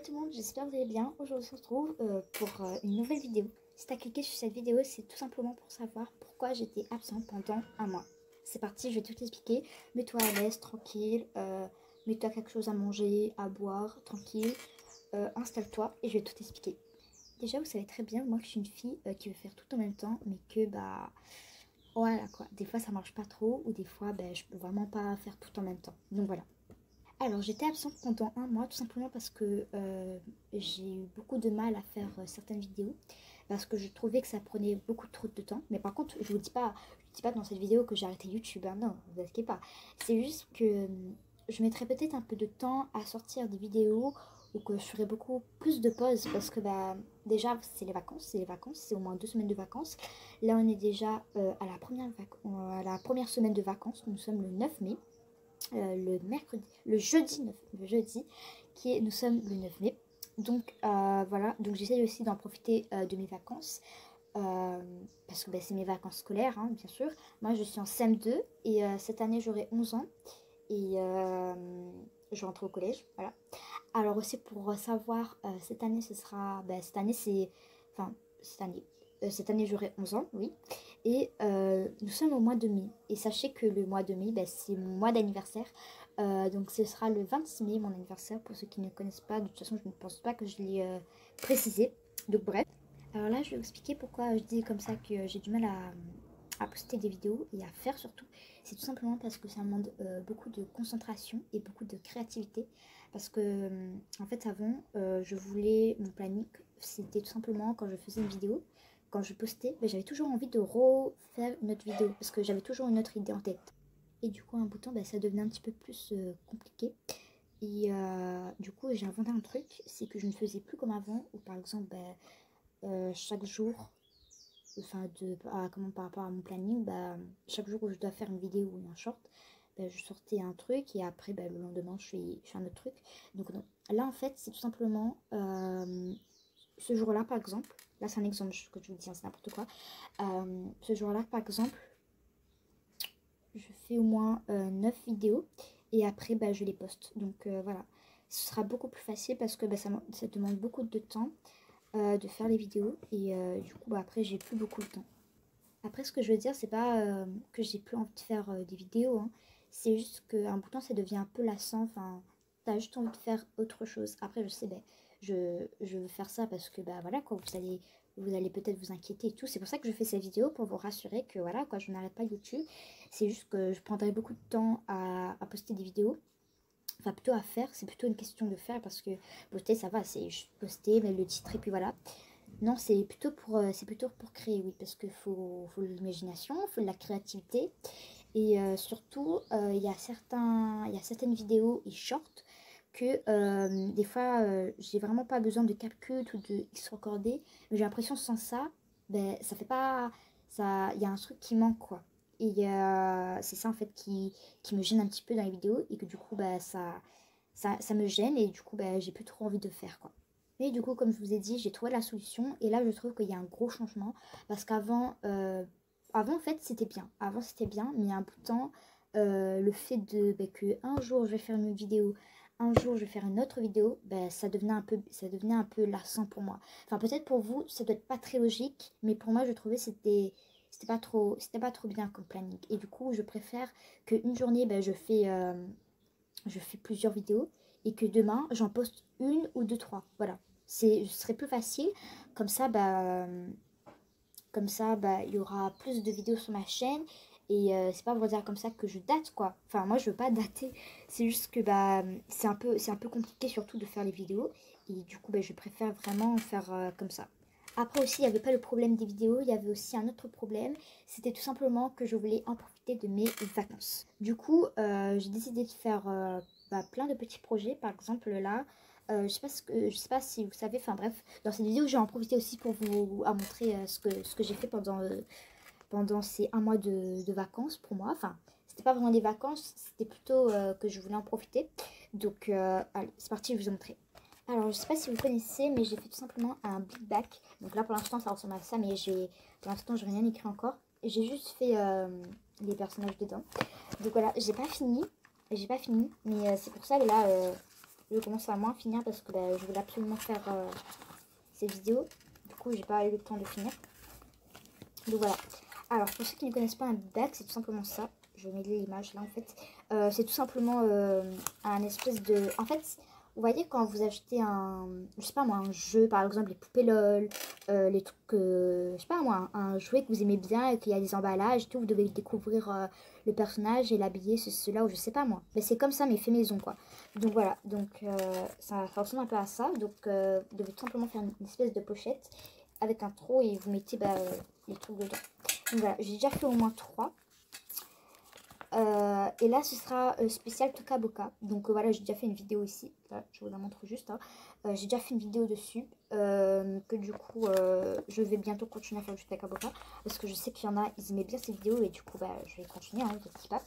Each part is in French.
tout le monde, j'espère que vous allez bien. Aujourd'hui on se retrouve pour une nouvelle vidéo. Si tu as cliqué sur cette vidéo, c'est tout simplement pour savoir pourquoi j'étais absente pendant un mois. C'est parti, je vais tout t'expliquer. Mets-toi à l'aise, tranquille, mets-toi quelque chose à manger, à boire, tranquille, installe-toi et je vais tout t'expliquer. Déjà, vous savez très bien, moi que je suis une fille qui veut faire tout en même temps, mais que bah voilà quoi, des fois ça marche pas trop ou des fois je peux vraiment pas faire tout en même temps. Donc voilà. Alors, j'étais absente pendant un mois, tout simplement parce que j'ai eu beaucoup de mal à faire certaines vidéos, parce que je trouvais que ça prenait beaucoup trop de temps. Mais par contre, je vous dis pas dans cette vidéo que j'ai arrêté YouTube, hein, non, vous inquiétez pas. C'est juste que je mettrais peut-être un peu de temps à sortir des vidéos, ou que je ferais beaucoup plus de pauses, parce que déjà, c'est au moins 2 semaines de vacances. Là, on est déjà à la première semaine de vacances, nous sommes le 9 mai. Le jeudi 9, nous sommes le 9 mai. Donc voilà, donc j'essaye aussi d'en profiter de mes vacances. Parce que c'est mes vacances scolaires, hein, bien sûr. Moi, je suis en CM2 et cette année, j'aurai 11 ans. Et je rentre au collège, voilà. Alors aussi, pour savoir, cette année, ce sera... cette année, c'est... Enfin, cette année, j'aurai 11 ans, oui. Et nous sommes au mois de mai. Et sachez que le mois de mai, c'est mon mois d'anniversaire. Donc ce sera le 26 mai, mon anniversaire. Pour ceux qui ne connaissent pas, de toute façon, je ne pense pas que je l'ai précisé. Donc bref. Alors là, je vais vous expliquer pourquoi je dis comme ça que j'ai du mal à poster des vidéos et à faire surtout. C'est tout simplement parce que ça demande beaucoup de concentration et beaucoup de créativité. Parce que, en fait, avant, je voulais mon planning, c'était tout simplement quand je faisais une vidéo, quand je postais, j'avais toujours envie de refaire une autre vidéo parce que j'avais toujours une autre idée en tête. Et du coup, un bout de temps, ça devenait un petit peu plus compliqué. Et du coup, j'ai inventé un truc, c'est que je ne faisais plus comme avant, où par exemple, chaque jour, comment par rapport à mon planning, chaque jour où je dois faire une vidéo ou un short, je sortais un truc et après le lendemain je fais un autre truc. Donc non. Là en fait c'est tout simplement ce jour-là par exemple, là c'est un exemple que je vous dis, hein, c'est n'importe quoi. Ce jour-là par exemple, je fais au moins 9 vidéos et après je les poste. Donc voilà, ce sera beaucoup plus facile parce que ça demande beaucoup de temps de faire les vidéos et du coup après j'ai plus beaucoup de temps. Après, ce que je veux dire, c'est pas que j'ai plus envie de faire des vidéos, hein. C'est juste qu'un bout de temps, ça devient un peu lassant. Enfin, t'as juste envie de faire autre chose. Après, je sais, je veux faire ça parce que, voilà, quoi, vous allez peut-être vous inquiéter et tout. C'est pour ça que je fais cette vidéo, pour vous rassurer que, voilà, quoi, je n'arrête pas YouTube. C'est juste que je prendrai beaucoup de temps à poster des vidéos. Enfin, plutôt à faire. C'est plutôt une question de faire parce que poster, ça va, c'est juste poster, mettre le titre et puis voilà. Non, c'est plutôt pour créer, oui, parce qu'il faut de l'imagination, il faut de la créativité. Et surtout, il y a certaines vidéos et shorts que des fois, j'ai vraiment pas besoin de CapCut ou de X recordé. Mais j'ai l'impression sans ça, ça fait pas... ça, il y a un truc qui manque, quoi. Et c'est ça, en fait, qui me gêne un petit peu dans les vidéos. Et que du coup, ça me gêne. Et du coup, j'ai plus trop envie de faire, quoi. Mais du coup, comme je vous ai dit, j'ai trouvé la solution. Et là, je trouve qu'il y a un gros changement. Parce qu'avant, en fait, c'était bien. Avant, c'était bien. Mais il y a un bout de temps, le fait que un jour, je vais faire une vidéo, un jour, je vais faire une autre vidéo, ça devenait un peu lassant pour moi. Enfin, peut-être pour vous, ça doit être pas très logique. Mais pour moi, je trouvais que c'était pas trop bien comme planning. Et du coup, je préfère qu'une journée, je fais plusieurs vidéos et que demain j'en poste une ou deux, trois. Voilà. Ce serait plus facile. Comme ça, il y aura plus de vidéos sur ma chaîne. Et c'est pas pour dire comme ça que je date, quoi. Enfin, moi, je veux pas dater. C'est juste que c'est un peu compliqué, surtout de faire les vidéos. Et du coup, je préfère vraiment faire comme ça. Après aussi, il n'y avait pas le problème des vidéos, il y avait aussi un autre problème. C'était tout simplement que je voulais en profiter de mes vacances. Du coup, j'ai décidé de faire plein de petits projets. Par exemple, là, je sais pas si vous savez, enfin bref, dans cette vidéo, j'ai en profité aussi pour vous montrer ce que j'ai fait pendant ces un mois de vacances pour moi. Enfin, c'était pas vraiment des vacances, c'était plutôt que je voulais en profiter. Donc, allez, c'est parti, je vais vous montrer. Alors, je sais pas si vous connaissez, mais j'ai fait tout simplement un big back. Donc là, pour l'instant, ça ressemble à ça, mais pour l'instant, j'ai rien écrit encore. J'ai juste fait les personnages dedans. Donc voilà, j'ai pas fini, mais c'est pour ça que là, je commence à moins finir parce que bah, je voulais absolument faire ces vidéos. Du coup, j'ai pas eu le temps de finir. Donc voilà. Alors, pour ceux qui ne connaissent pas un bead bag, c'est tout simplement ça. Je mets l'image là en fait. C'est tout simplement un espèce de... En fait, vous voyez quand vous achetez un... Je sais pas moi, un jeu, par exemple les poupées LOL, les trucs... je sais pas moi, un jouet que vous aimez bien et qu'il y a des emballages et tout. Vous devez découvrir le personnage et l'habiller, cela ou je sais pas moi. Mais c'est comme ça, mais fait maison quoi. Donc voilà. Donc ça ressemble un peu à ça. Donc vous devez tout simplement faire une espèce de pochette avec un trou et vous mettez bah, les trucs dedans. Donc voilà, j'ai déjà fait au moins 3. Et là, ce sera spécial Toca Boca. Donc voilà, j'ai déjà fait une vidéo ici. Là, je vous la montre juste. Hein. J'ai déjà fait une vidéo dessus. Que du coup, je vais bientôt continuer à faire du Toca Boca. Parce que je sais qu'il y en a, ils aimaient bien ces vidéos. Et du coup, bah, je vais continuer. Hein, pas.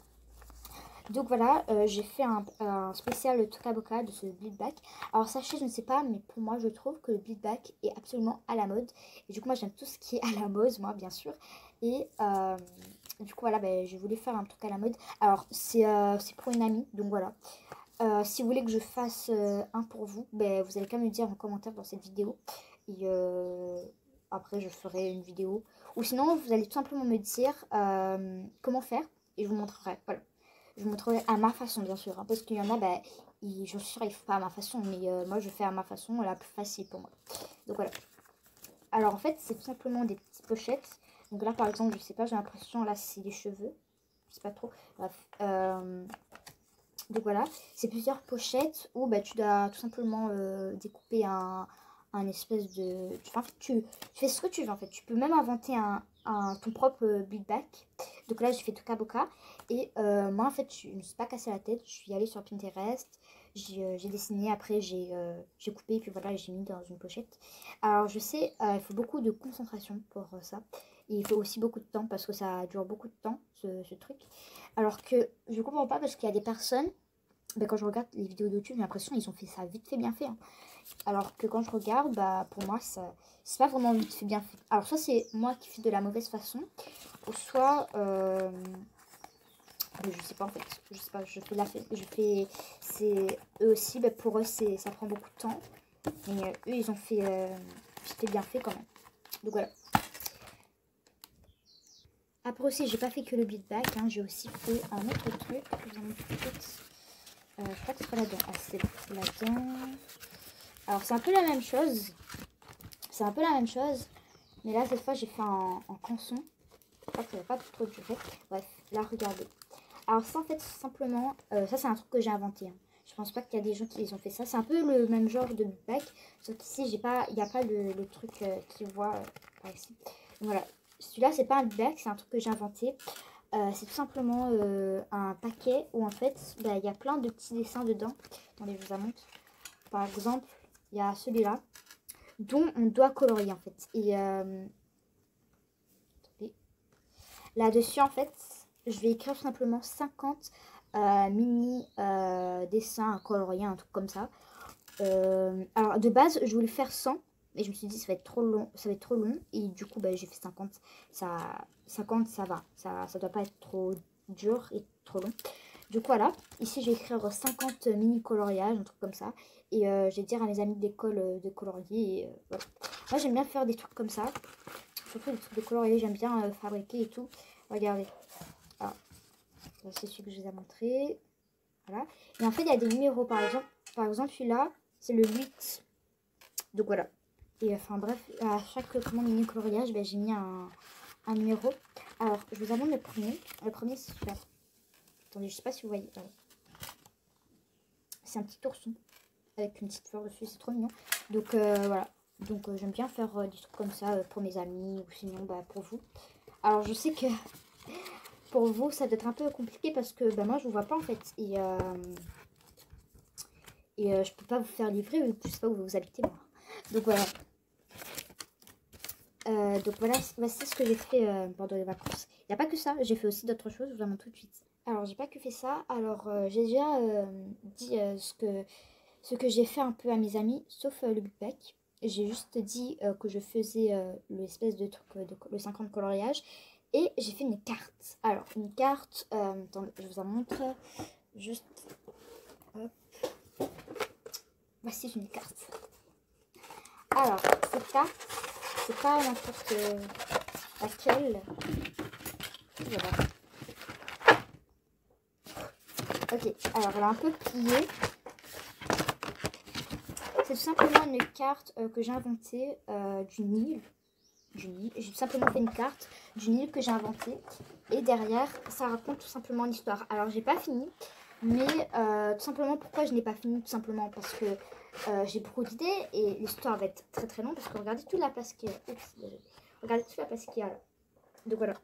Donc voilà, j'ai fait un spécial Toca Boca de ce bleed back. Alors sachez, je ne sais pas, mais pour moi, je trouve que le bleed back est absolument à la mode. Et du coup, moi, j'aime tout ce qui est à la mode, moi, bien sûr. Et du coup, voilà, ben, je voulais faire un truc à la mode. Alors, c'est pour une amie, donc voilà. Si vous voulez que je fasse un pour vous, ben, vous allez qu'à me dire en commentaire dans cette vidéo. Et après, je ferai une vidéo. Ou sinon, vous allez tout simplement me dire comment faire. Et je vous montrerai. Voilà. Je vous montrerai à ma façon, bien sûr. Hein, parce qu'il y en a, ben, je suis sûre, ils ne font pas à ma façon. Mais moi, je fais à ma façon, la plus facile pour moi. Donc voilà. Alors, en fait, c'est tout simplement des petites pochettes. Donc là, par exemple, je sais pas, j'ai l'impression, là, c'est des cheveux. Je sais pas trop. Bref. Donc voilà, c'est plusieurs pochettes où bah, tu dois tout simplement découper un espèce de... Enfin, en fait, tu fais ce que tu veux en fait. Tu peux même inventer ton propre bead bag. Donc là, j'ai fait Toca Boca. Et moi, en fait, je ne me suis pas cassé la tête. Je suis allée sur Pinterest. J'ai dessiné. Après, j'ai coupé. Et puis voilà, j'ai mis dans une pochette. Alors, je sais, il faut beaucoup de concentration pour ça. Et il faut aussi beaucoup de temps parce que ça dure beaucoup de temps, ce truc. Alors que je comprends pas parce qu'il y a des personnes, ben, quand je regarde les vidéos de YouTube, j'ai l'impression qu'ils ont fait ça vite fait, bien fait. Hein. Alors que quand je regarde, bah, pour moi, ça c'est pas vraiment vite fait, bien fait. Alors soit c'est moi qui fais de la mauvaise façon, ou soit, je sais pas en fait, je sais pas, c'est eux aussi, ben, pour eux, ça prend beaucoup de temps. Mais eux, ils ont fait, c'était bien fait quand même. Donc voilà. Après aussi, j'ai pas fait que le bead bag, hein, j'ai aussi fait un autre truc. Je vous en montre tout de suite. Je crois que c'est pas là-dedans. Ah, c'est là-dedans. Alors, c'est un peu la même chose. C'est un peu la même chose. Mais là, cette fois, j'ai fait en canson. Je crois que ça va pas trop durer. Bref, là, regardez. Alors, ça, en fait, simplement... ça, c'est un truc que j'ai inventé. Hein. Je pense pas qu'il y a des gens qui les ont fait ça. C'est un peu le même genre de bac. Sauf qu'ici, il n'y a pas le truc qui voit par ici. Donc, voilà. Celui-là, c'est pas un bac. C'est un truc que j'ai inventé. C'est tout simplement un paquet où en fait bah, il y a plein de petits dessins dedans. Attendez, je vous en montre. Par exemple, il y a celui-là dont on doit colorier en fait. Et là-dessus en fait, je vais écrire tout simplement 50 mini dessins à colorier, un truc comme ça. Alors de base, je voulais faire 100. Et je me suis dit, ça va être trop long. Ça va être trop long. Et du coup, bah, j'ai fait 50. 50, ça va. Ça doit pas être trop dur et trop long. Du coup, voilà. Ici, je vais écrire 50 mini coloriages, un truc comme ça. Et je vais dire à mes amis d'école de colorier. Et, voilà. Moi, j'aime bien faire des trucs comme ça. Surtout des trucs de colorier. J'aime bien fabriquer et tout. Regardez. Alors, c'est celui que je vous ai montré. Voilà. Et en fait, il y a des numéros. Par exemple celui-là, c'est le 8. Donc voilà. Et enfin bref, à chaque mini coloriage, ben, j'ai mis un numéro. Alors, je vous montre le premier. Le premier, c'est celui-là. Attendez, je sais pas si vous voyez. C'est un petit ourson avec une petite fleur dessus, c'est trop mignon. Donc voilà. Donc j'aime bien faire des trucs comme ça pour mes amis ou sinon bah, pour vous. Alors je sais que pour vous, ça doit être un peu compliqué parce que bah, moi je vous vois pas en fait. Et je peux pas vous faire livrer, je sais pas où vous habitez moi. Donc voilà. Donc voilà, c'est ce que j'ai fait pendant les vacances. Il n'y a pas que ça, j'ai fait aussi d'autres choses, je vous en montre tout de suite. Alors j'ai pas que fait ça, alors j'ai déjà dit ce que j'ai fait un peu à mes amis, sauf le big bag. J'ai juste dit que je faisais l'espèce de truc, le 50 coloriage. Et j'ai fait une carte. Alors une carte, attendez, je vous en montre juste. Hop. voici une carte. Alors, cette carte, c'est pas n'importe laquelle. Voilà. Ok, alors elle a un peu plié. C'est tout simplement une carte que j'ai inventée du Nil. J'ai tout simplement fait une carte du Nil que j'ai inventée. Et derrière, ça raconte tout simplement l'histoire. Alors, j'ai pas fini. Mais tout simplement, pourquoi je n'ai pas fini? Tout simplement parce que j'ai beaucoup d'idées. Et l'histoire va être très très longue. Parce que regardez toute la place qu'il y a. Oups, désolé. Regardez toute la place qu'il y a là. Donc voilà.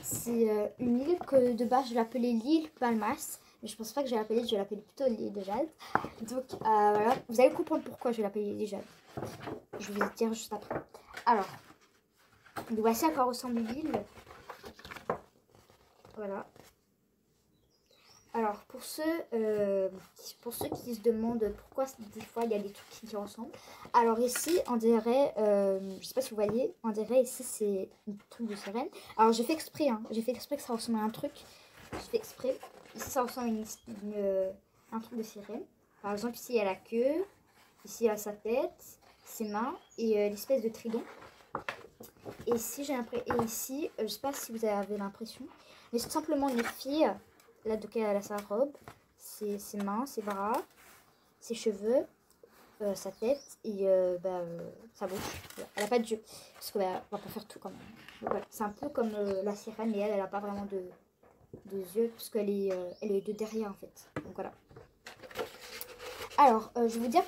C'est une île que de base je l'appelais l'île Palmas. Mais je pense pas que je vais l'appeler. Je vais l'appeler plutôt l'île de Jade. Donc voilà. Vous allez comprendre pourquoi je vais l'appeler l'île de Jade. Je vais vous dire juste après. Alors, voici à quoi ressemble l'île. Voilà. Alors, pour ceux qui se demandent pourquoi des fois il y a des trucs qui ressemblent. Alors ici, on dirait, je sais pas si vous voyez, on dirait ici c'est un truc de sirène. Alors j'ai fait exprès, hein, j'ai fait exprès que ça ressemble à un truc. J'ai fait exprès. Ici ça ressemble à un truc de sirène. Par exemple ici il y a la queue, ici il y a sa tête, ses mains et l'espèce de trident. Et ici j'ai l'impression, et ici, je sais pas si vous avez l'impression, mais c'est tout simplement une fille. Là, donc elle a sa robe, ses mains, ses bras, ses cheveux, sa tête et sa bouche. Elle n'a pas de yeux, parce qu'on va pas faire tout quand même. Voilà. C'est un peu comme la sirène, mais elle n'a pas vraiment de yeux, parce qu'elle est de derrière en fait. Donc voilà. Alors, je vais vous dire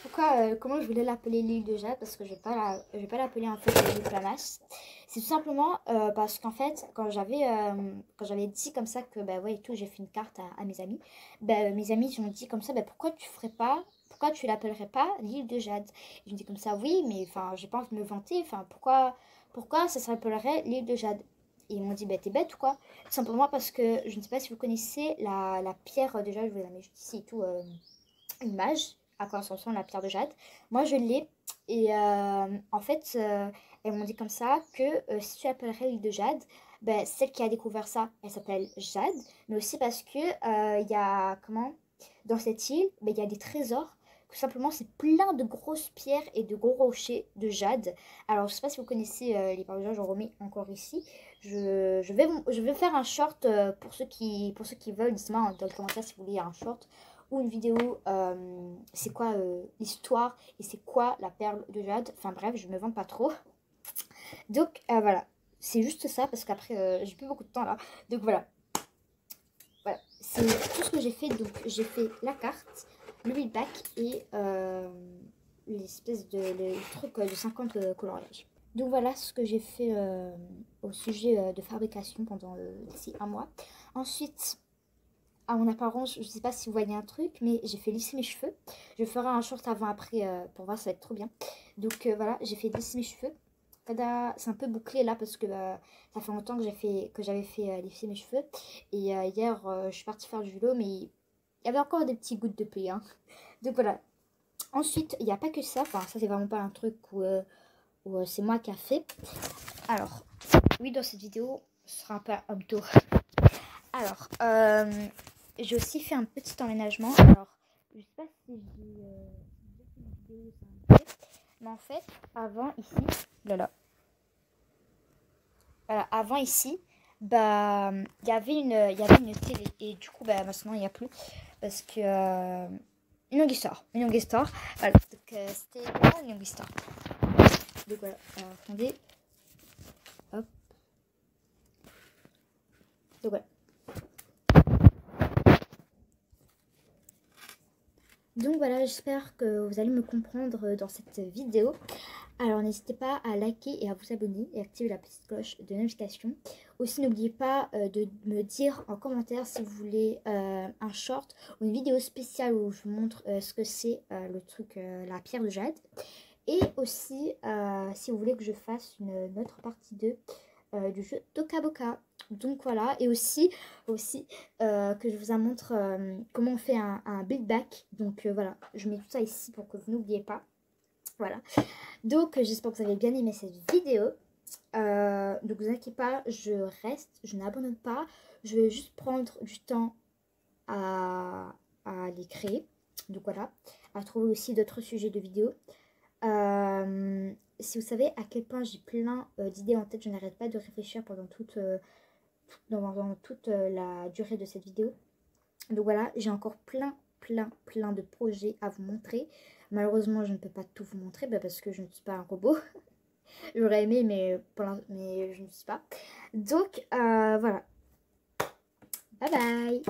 comment je voulais l'appeler l'île de Jade, parce que je vais pas l'appeler en fait l'île de Flamas. C'est tout simplement parce qu'en fait, quand j'avais dit comme ça que bah ouais et tout, j'ai fait une carte à mes amis. Bah, mes amis m'ont dit comme ça, bah pourquoi tu l'appellerais pas l'île de Jade? Et je me dis comme ça, oui, mais enfin, j'ai pas envie de me vanter. Enfin, pourquoi ça s'appellerait l'île de Jade? Et ils m'ont dit, bah t'es bête ou quoi? Tout simplement parce que je ne sais pas si vous connaissez la pierre déjà, je vous la mets juste ici et tout. Image à quoi ressemble la pierre de jade. Moi, je l'ai. Et en fait, elles m'ont dit comme ça que si tu l'appellerais l'île de Jade, ben, celle qui a découvert ça, elle s'appelle Jade. Mais aussi parce que il y a, dans cette île, ben, il y a des trésors. Tout simplement, c'est plein de grosses pierres et de gros rochers de jade. Alors, je sais pas si vous connaissez les paroles, j'en remets encore ici. Je vais faire un short pour ceux qui veulent. Dites-moi dans les commentaires si vous voulez un short ou une vidéo, c'est quoi l'histoire et c'est quoi la perle de jade. Enfin bref, je me vante pas trop. Donc voilà, c'est juste ça parce qu'après j'ai plus beaucoup de temps là. Donc voilà, c'est tout ce que j'ai fait. Donc j'ai fait la carte, le build back et l'espèce le truc de 50 coloriages. Donc voilà ce que j'ai fait au sujet de fabrication pendant d'ici un mois. Ensuite, à mon apparence, je ne sais pas si vous voyez un truc, mais j'ai fait lisser mes cheveux. Je ferai un short avant-après pour voir, ça va être trop bien. Donc voilà, j'ai fait lisser mes cheveux. Tada, c'est un peu bouclé là parce que ça fait longtemps que j'avais fait lisser mes cheveux. Et hier, je suis partie faire du vélo, mais il y avait encore des petits gouttes de pluie. Hein. Donc voilà. Ensuite, il n'y a pas que ça. Enfin, ça, c'est vraiment pas un truc où c'est moi qui a fait. Alors, oui, dans cette vidéo, ce sera un peu un tour. Alors, j'ai aussi fait un petit emménagement. Alors, je sais pas si j'ai fait une vidéo mais en fait, avant ici, voilà, avant ici, bah, il y avait une télé et du coup, bah, maintenant il n'y a plus parce que une longue histoire. Voilà, donc c'était vraiment une longue histoire. Donc voilà, alors, attendez, hop, donc voilà. Donc voilà, j'espère que vous allez me comprendre dans cette vidéo. Alors n'hésitez pas à liker et à vous abonner et activer la petite cloche de notification. Aussi n'oubliez pas de me dire en commentaire si vous voulez un short ou une vidéo spéciale où je vous montre ce que c'est le truc, la pierre de jade. Et aussi si vous voulez que je fasse une autre partie 2 du jeu Toca Boca. Donc voilà, et aussi que je vous montre comment on fait un build back. Donc voilà, je mets tout ça ici pour que vous n'oubliez pas. Voilà, donc j'espère que vous avez bien aimé cette vidéo. Donc vous inquiétez pas, je reste, je n'abandonne pas. Je vais juste prendre du temps à les créer. Donc voilà, à trouver aussi d'autres sujets de vidéos. Si vous savez à quel point j'ai plein d'idées en tête, je n'arrête pas de réfléchir pendant toute la durée de cette vidéo. Donc voilà, j'ai encore plein de projets à vous montrer. Malheureusement, je ne peux pas tout vous montrer parce que je ne suis pas un robot. J'aurais aimé, mais je ne suis pas. Donc voilà. Bye bye.